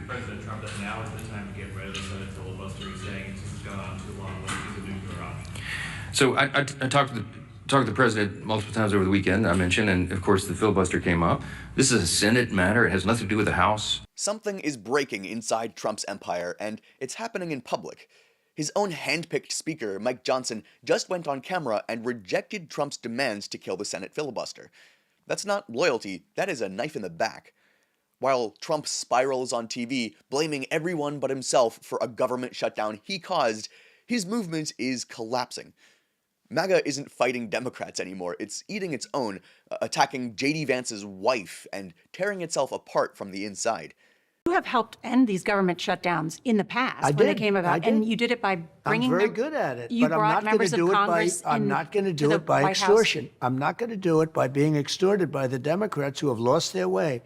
President Trump that now is the time to get rid of the Senate filibuster? He's saying it's gone on too long. What is the nuclear option? So I talked to the president multiple times over the weekend, I mentioned, and of course the filibuster came up. This is a Senate matter. It has nothing to do with the House. Something is breaking inside Trump's empire, and it's happening in public. His own hand-picked speaker, Mike Johnson, just went on camera and rejected Trump's demands to kill the Senate filibuster. That's not loyalty, that is a knife in the back. While Trump spirals on TV, blaming everyone but himself for a government shutdown he caused, his movement is collapsing. MAGA isn't fighting Democrats anymore, it's eating its own, attacking J.D. Vance's wife and tearing itself apart from the inside. You have helped end these government shutdowns in the past when they came about, and you did it by bringing I'm very good at it, you but I'm brought not going to do it by I'm not going to do it by extortion. I'm not going to do it by being extorted by the Democrats who have lost their way.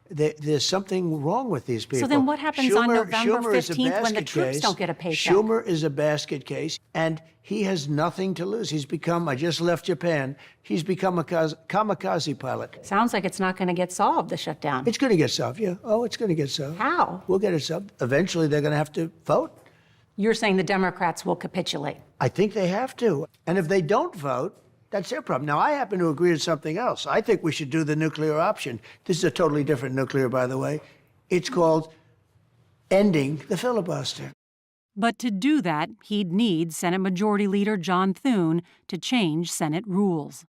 There's something wrong with these people. So then what happens on November 15th when the troops don't get a paycheck? Schumer is a basket case, and he has nothing to lose. He's become, I just left Japan, he's become a kamikaze pilot. Sounds like it's not going to get solved, the shutdown. It's going to get solved, yeah. Oh, it's going to get solved. How? We'll get it solved. Eventually, they're going to have to vote. You're saying the Democrats will capitulate? I think they have to. And if they don't vote, that's their problem. Now, I happen to agree with something else. I think we should do the nuclear option. This is a totally different nuclear, by the way. It's called ending the filibuster. But to do that, he'd need Senate Majority Leader John Thune to change Senate rules.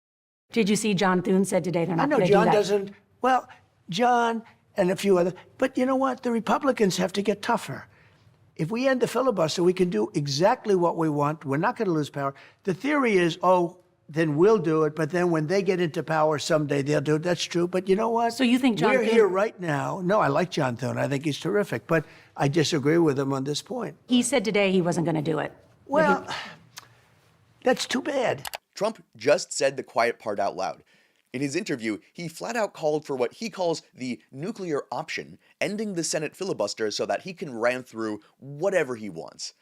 Did you see John Thune said today they're not going to do that? I know John doesn't. Well, John and a few others. But you know what? The Republicans have to get tougher. If we end the filibuster, we can do exactly what we want. We're not going to lose power. The theory is, then we'll do it, but then when they get into power someday, they'll do it. That's true, but you know what? So you think John We're here right now. No, I like John Thune. I think he's terrific, but I disagree with him on this point. He said today he wasn't going to do it. Well, that's too bad. Trump just said the quiet part out loud. In his interview, he flat out called for what he calls the nuclear option, ending the Senate filibuster so that he can ram through whatever he wants.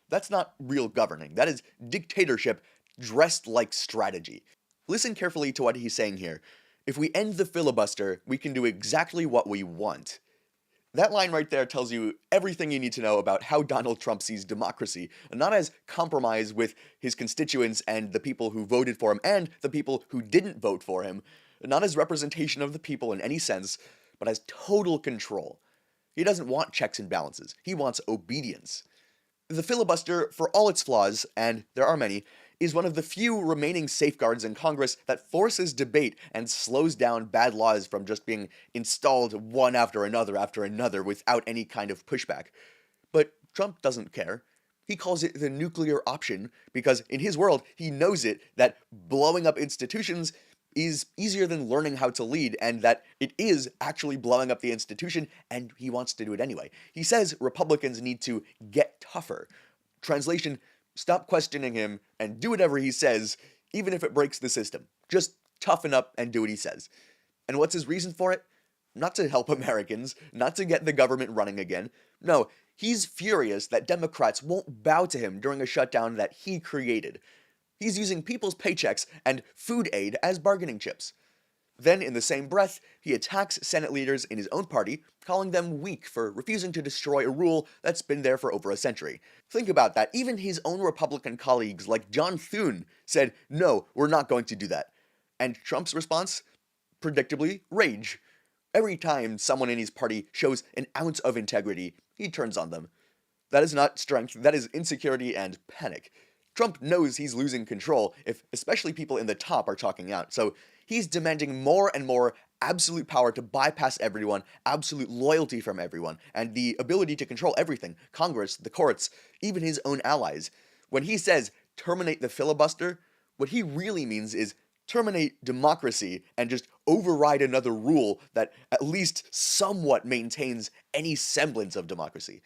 That's not real governing. That is dictatorship dressed like strategy. Listen carefully to what he's saying here. If we end the filibuster, we can do exactly what we want. That line right there tells you everything you need to know about how Donald Trump sees democracy, not as compromise with his constituents and the people who voted for him and the people who didn't vote for him, not as representation of the people in any sense, but as total control. He doesn't want checks and balances. He wants obedience. The filibuster, for all its flaws, and there are many, is one of the few remaining safeguards in Congress that forces debate and slows down bad laws from just being installed one after another without any kind of pushback. But Trump doesn't care. He calls it the nuclear option because in his world, he knows that blowing up institutions is easier than learning how to lead, and that it is actually blowing up the institution, and he wants to do it anyway. He says Republicans need to get tougher. Translation, stop questioning him and do whatever he says, even if it breaks the system. Just toughen up and do what he says. And what's his reason for it? Not to help Americans, not to get the government running again. No, he's furious that Democrats won't bow to him during a shutdown that he created. He's using people's paychecks and food aid as bargaining chips. Then, in the same breath, he attacks Senate leaders in his own party, calling them weak for refusing to destroy a rule that's been there for over a century. Think about that. Even his own Republican colleagues, like John Thune, said, no, we're not going to do that. And Trump's response? Predictably, rage. Every time someone in his party shows an ounce of integrity, he turns on them. That is not strength, that is insecurity and panic. Trump knows he's losing control if especially people in the top are talking out, so he's demanding more and more absolute power to bypass everyone, absolute loyalty from everyone, and the ability to control everything, Congress, the courts, even his own allies. When he says terminate the filibuster, what he really means is terminate democracy and just override another rule that at least somewhat maintains any semblance of democracy.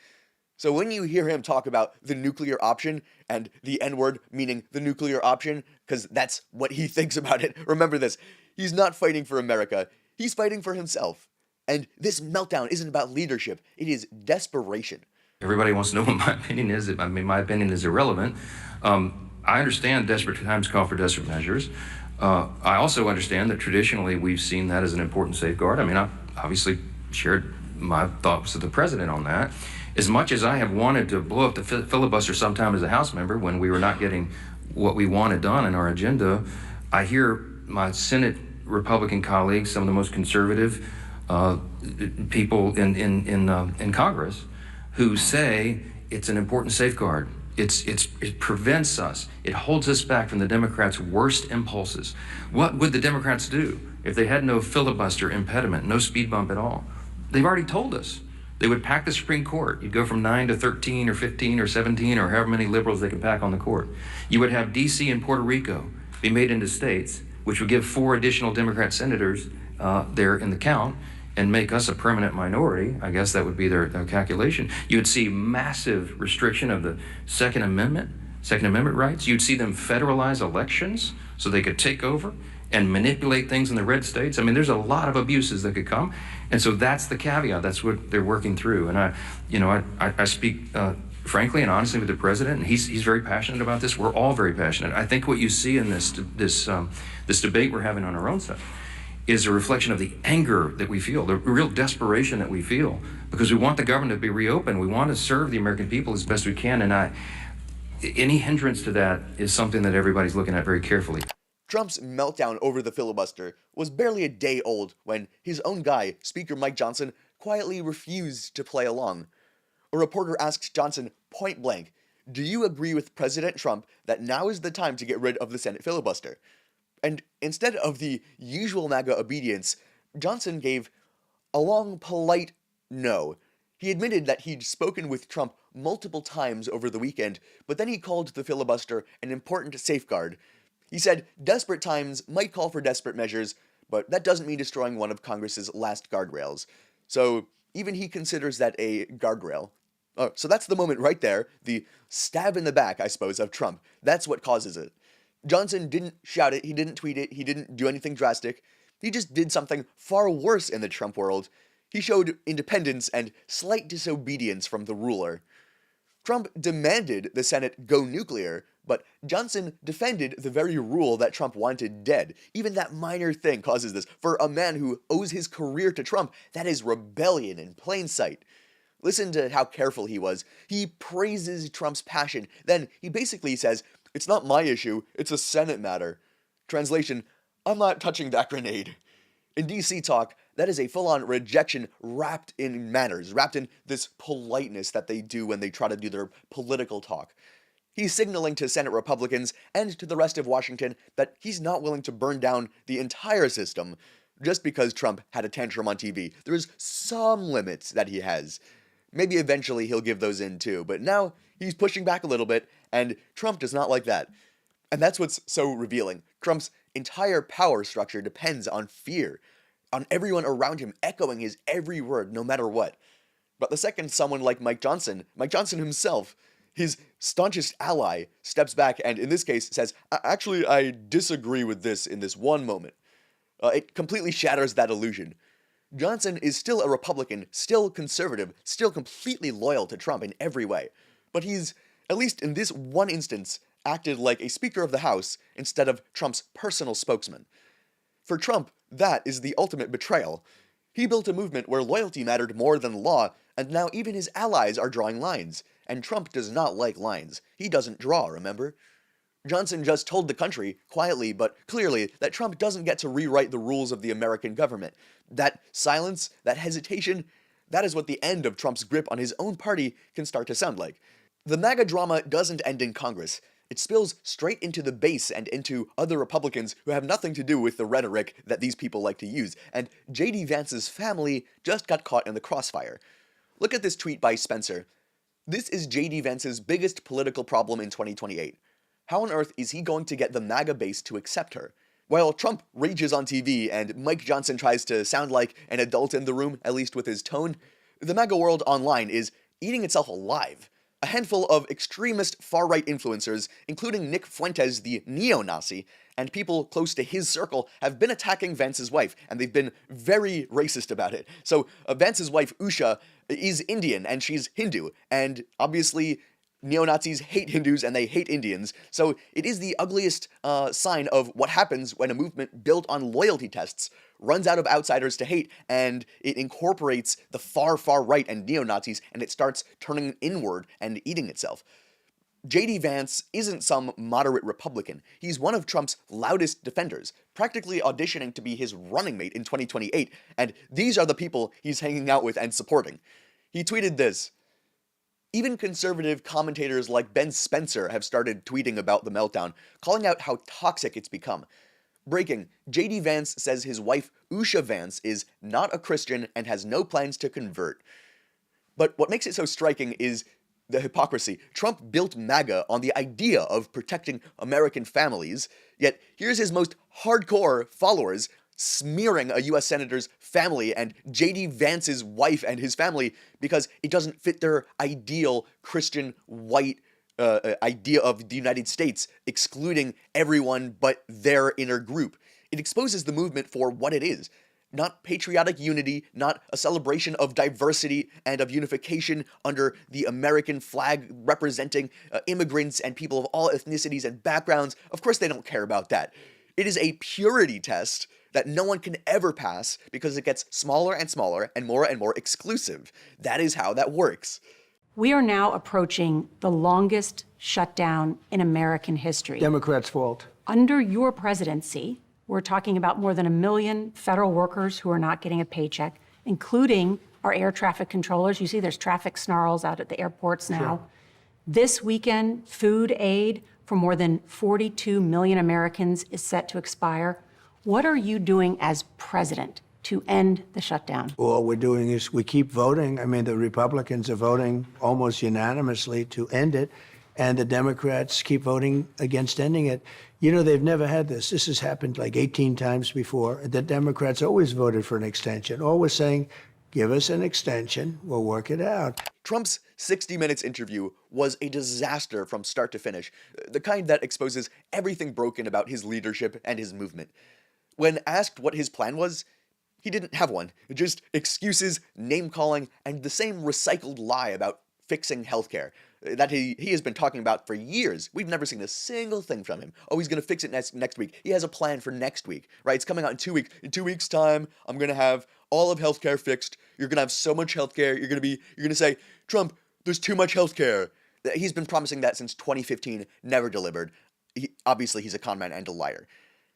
So when you hear him talk about the nuclear option and the N-word meaning the nuclear option, because that's what he thinks about it, remember this, he's not fighting for America, he's fighting for himself. And this meltdown isn't about leadership, it is desperation. Everybody wants to know what my opinion is. I mean, my opinion is irrelevant. I understand desperate times call for desperate measures. I also understand that traditionally we've seen that as an important safeguard. I mean, I obviously shared my thoughts of the president on that. As much as I have wanted to blow up the filibuster sometime as a House member when we were not getting what we wanted done in our agenda, I hear my Senate Republican colleagues, some of the most conservative people in Congress, who say it's an important safeguard. It prevents us. It holds us back from the Democrats' worst impulses. What would the Democrats do if they had no filibuster impediment, no speed bump at all? They've already told us. They would pack the Supreme Court. You'd go from 9 to 13 or 15 or 17 or however many liberals they could pack on the court. You would have D.C. and Puerto Rico be made into states, which would give 4 additional Democrat senators there in the count and make us a permanent minority. I guess that would be their calculation. You would see massive restriction of the Second Amendment rights. You'd see them federalize elections so they could take over and manipulate things in the red states. I mean, there's a lot of abuses that could come. And so that's the caveat. That's what they're working through. And I speak frankly and honestly with the president, and he's very passionate about this. We're all very passionate. I think what you see in this debate we're having on our own side is a reflection of the anger that we feel, the real desperation that we feel, because we want the government to be reopened. We want to serve the American people as best we can. And any hindrance to that is something that everybody's looking at very carefully. Trump's meltdown over the filibuster was barely a day old when his own guy, Speaker Mike Johnson, quietly refused to play along. A reporter asked Johnson point blank, "Do you agree with President Trump that now is the time to get rid of the Senate filibuster?" And instead of the usual MAGA obedience, Johnson gave a long, polite no. He admitted that he'd spoken with Trump multiple times over the weekend, but then he called the filibuster an important safeguard. He said desperate times might call for desperate measures, but that doesn't mean destroying one of Congress's last guardrails. So even he considers that a guardrail. So that's the moment right there, the stab in the back, I suppose, of Trump. That's what causes it. Johnson didn't shout it, he didn't tweet it, he didn't do anything drastic. He just did something far worse in the Trump world. He showed independence and slight disobedience from the ruler. Trump demanded the Senate go nuclear, but Johnson defended the very rule that Trump wanted dead. Even that minor thing causes this. For a man who owes his career to Trump, that is rebellion in plain sight. Listen to how careful he was. He praises Trump's passion. Then he basically says, "It's not my issue, it's a Senate matter." Translation, "I'm not touching that grenade." In DC talk, that is a full-on rejection wrapped in manners, wrapped in this politeness that they do when they try to do their political talk. He's signaling to Senate Republicans and to the rest of Washington that he's not willing to burn down the entire system just because Trump had a tantrum on TV. There's some limits that he has. Maybe eventually he'll give those in too, but now he's pushing back a little bit, and Trump does not like that. And that's what's so revealing. Trump's entire power structure depends on fear, on everyone around him echoing his every word, no matter what. But the second someone like Mike Johnson himself, his staunchest ally, steps back and in this case says, "Actually, I disagree with this in this one moment," it completely shatters that illusion. Johnson is still a Republican, still conservative, still completely loyal to Trump in every way. But he's, at least in this one instance, acted like a Speaker of the House instead of Trump's personal spokesman. For Trump, that is the ultimate betrayal. He built a movement where loyalty mattered more than law, and now even his allies are drawing lines. And Trump does not like lines. He doesn't draw, remember? Johnson just told the country, quietly but clearly, that Trump doesn't get to rewrite the rules of the American government. That silence, that hesitation, that is what the end of Trump's grip on his own party can start to sound like. The MAGA drama doesn't end in Congress. It spills straight into the base and into other Republicans who have nothing to do with the rhetoric that these people like to use, and J.D. Vance's family just got caught in the crossfire. Look at this tweet by Spencer. "This is J.D. Vance's biggest political problem in 2028. How on earth is he going to get the MAGA base to accept her? While Trump rages on TV and Mike Johnson tries to sound like an adult in the room, at least with his tone, the MAGA world online is eating itself alive. A handful of extremist far-right influencers, including Nick Fuentes, the neo-Nazi, and people close to his circle have been attacking Vance's wife, and they've been very racist about it. So Vance's wife, Usha, is Indian, and she's Hindu, and obviously Neo-Nazis hate Hindus and they hate Indians, so it is the ugliest sign of what happens when a movement built on loyalty tests runs out of outsiders to hate, and it incorporates the far, far right and neo-Nazis, and it starts turning inward and eating itself. J.D. Vance isn't some moderate Republican. He's one of Trump's loudest defenders, practically auditioning to be his running mate in 2028, and these are the people he's hanging out with and supporting. He tweeted this: "Even conservative commentators like Ben Spencer have started tweeting about the meltdown, calling out how toxic it's become. Breaking, J.D. Vance says his wife, Usha Vance, is not a Christian and has no plans to convert." But what makes it so striking is the hypocrisy. Trump built MAGA on the idea of protecting American families, yet here's his most hardcore followers smearing a U.S. senator's family and J.D. Vance's wife and his family because it doesn't fit their ideal Christian white idea of the United States, excluding everyone but their inner group. It exposes the movement for what it is. Not patriotic unity, not a celebration of diversity and of unification under the American flag representing immigrants and people of all ethnicities and backgrounds. Of course they don't care about that. It is a purity test that no one can ever pass because it gets smaller and smaller and more exclusive. That is how that works. We are now approaching the longest shutdown in American history. Democrats' fault. Under your presidency, we're talking about more than 1 million federal workers who are not getting a paycheck, including our air traffic controllers. You see there's traffic snarls out at the airports now. Sure. This weekend, food aid for more than 42 million Americans is set to expire. What are you doing as president to end the shutdown? All we're doing is we keep voting. I mean, the Republicans are voting almost unanimously to end it, and the Democrats keep voting against ending it. You know, they've never had this. This has happened like 18 times before. The Democrats always voted for an extension, always saying, give us an extension, we'll work it out. Trump's 60 Minutes interview was a disaster from start to finish, the kind that exposes everything broken about his leadership and his movement. When asked what his plan was, he didn't have one. Just excuses, name-calling, and the same recycled lie about fixing healthcare that he has been talking about for years. We've never seen a single thing from him. Oh, he's going to fix it next week. He has a plan for next week, right? It's coming out in 2 weeks. In 2 weeks' time, I'm going to have all of healthcare fixed. You're going to have so much healthcare. You're going to say, Trump, there's too much healthcare. He's been promising that since 2015, never delivered. Obviously, he's a con man and a liar.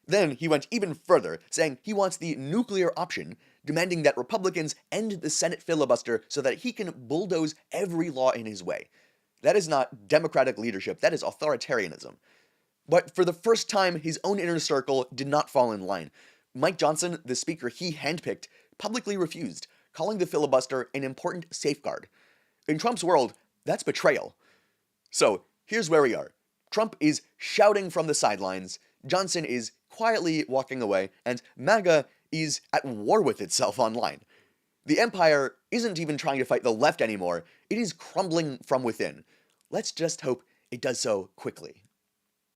Then he went even further, saying he wants the nuclear option, demanding that Republicans end the Senate filibuster so that he can bulldoze every law in his way. That is not democratic leadership, that is authoritarianism. But for the first time, his own inner circle did not fall in line. Mike Johnson, the speaker he handpicked, publicly refused, calling the filibuster an important safeguard. In Trump's world, that's betrayal. So here's where we are. Trump is shouting from the sidelines, Johnson is quietly walking away, and MAGA is at war with itself online. The empire isn't even trying to fight the left anymore, it is crumbling from within. Let's just hope it does so quickly.